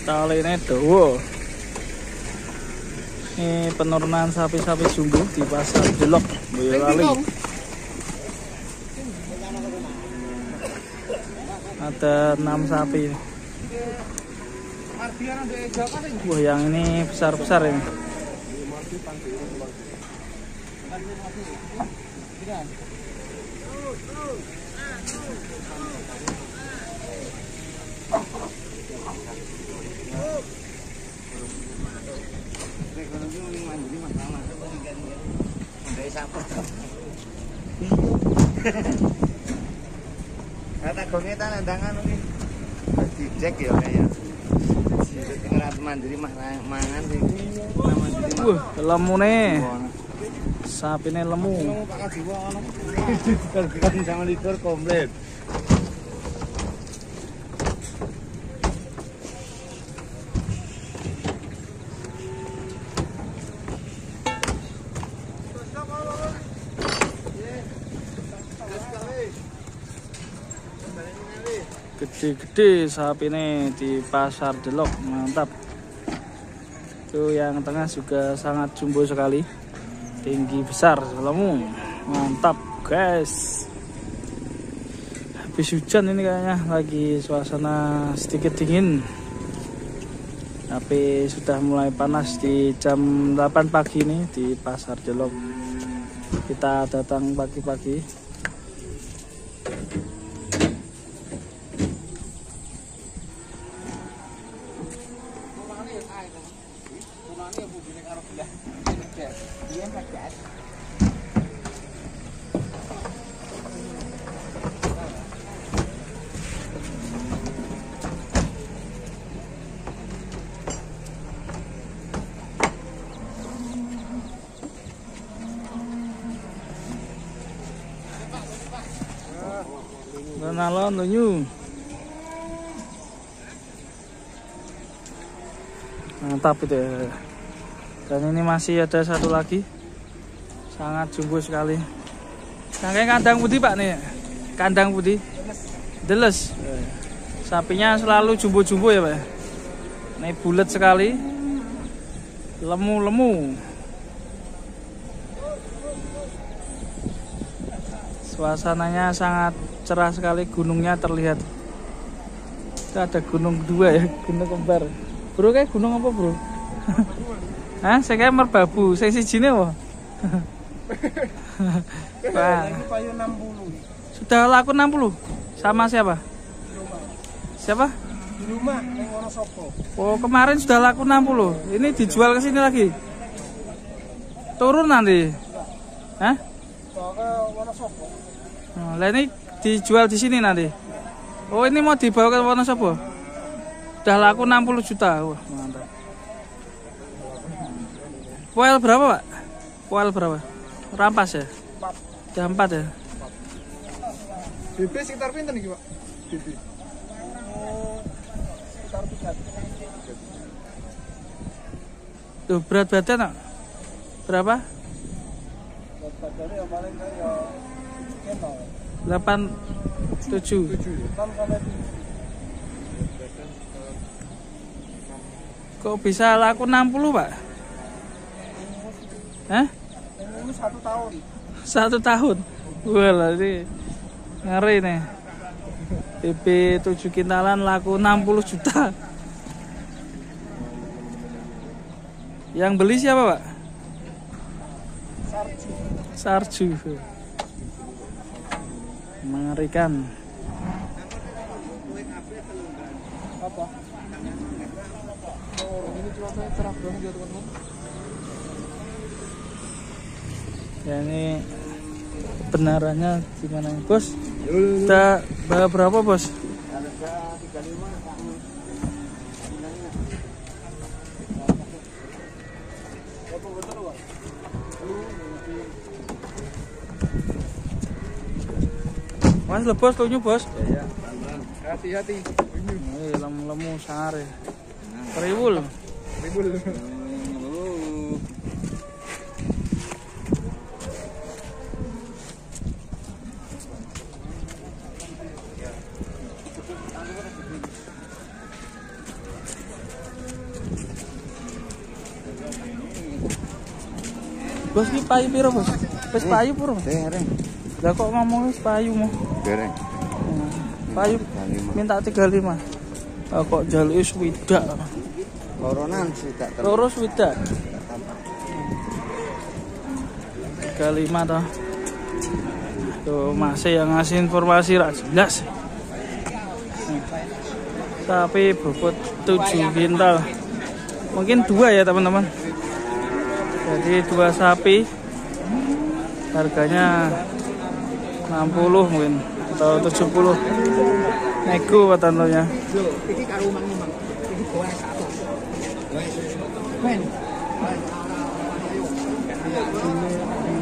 Taline dawa. Ini penurunan sapi-sapi sungguh di pasar Delok, Boyolali. Ada 6 sapi. Wah, yang ini besar-besar ini. Kata gongnya tandangan ini dicek ya kayaknya. Ngerat mandiri mangan sih. Wah, lemu nih. Sapi ini lemu. Sama likur komplit. Gede-gede sapi ini di pasar Delok, mantap. Itu yang tengah juga sangat jumbo sekali, tinggi besar, lemu, mantap guys. Habis hujan ini kayaknya, lagi suasana sedikit dingin, tapi sudah mulai panas di jam 8 pagi ini di pasar Delok. Kita datang pagi-pagi. Nalon lunyu. Mantap itu ya. Dan ini masih ada satu lagi, sangat jumbo sekali. Kayak kandang putih Pak nih, kandang putih Deles. Sapinya selalu jumbo-jumbo ya Pak. Ini bulat sekali, lemu-lemu. Suasananya sangat cerah sekali, gunungnya terlihat. Itu ada gunung kedua ya, gunung kembar. Bro, kayak gunung apa bro? Hah? Saya kayak merbabu, saya sijine wah. Wah. Sudah laku 60. Sama siapa? Siapa? Di rumah yang Wonosobo. Oh, kemarin sudah laku 60. Ini dijual ke sini lagi. Turun nanti. Hah? Ke Wonosobo. Nah, ini dijual di sini nanti. Oh, ini mau dibawa ke Wonosobo. Udah laku 60 juta. Wah, mantap. Poel berapa, Pak? Poel berapa? Rampas ya? 4. Udah 4 ya? BB sekitar pinten iki, Pak? BB. Sekitar 3. Tuh, berat badan nak? Berapa? Berat badannya yang paling kayak 7. 6 Kok bisa laku 60, Pak? Hah? Ini 1 tahun. 1 tahun. Wah, ini ngeri nih. BB 7 kintalan laku 60 juta. Yang beli siapa, Pak? Sarju. Mengerikan. Apa? Oh, ini cuacanya cerah banget ya, teman-teman. Ya, ini kebenarannya gimana, Bos? Kita bawa berapa, Bos? Harga 35. Mas lebos tuh Bos. Iya. Hati-hati. Ini lemu-lemu sangar ya. Riwul. Ribul. Bos ki payu piro, Bos? Wis payu puro. Dereng. Lah kok ngomong wis payu mau? Dereng. Payu minta 35. Kok jaluke swidak. Koronan swidak. Loro swidak. 35 toh. Tuh masih yang ngasih informasi rak jelas. Tapi bobot 7 kintal. Mungkin 2 ya teman-teman. Jadi 2 sapi. Harganya 60 mungkin atau 70. Nego patannya.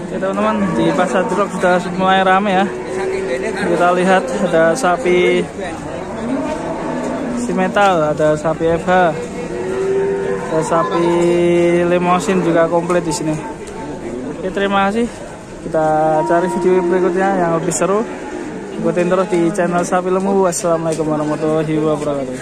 Oke teman-teman, di pasar Delok sudah mulai rame ya. Kita lihat ada sapi simental, ada sapi FH, ada sapi limosin juga komplit di sini. Oke, terima kasih. Kita cari video berikutnya yang lebih seru. Ikutin terus di channel Sapi Lemu. Wassalamualaikum warahmatullahi wabarakatuh.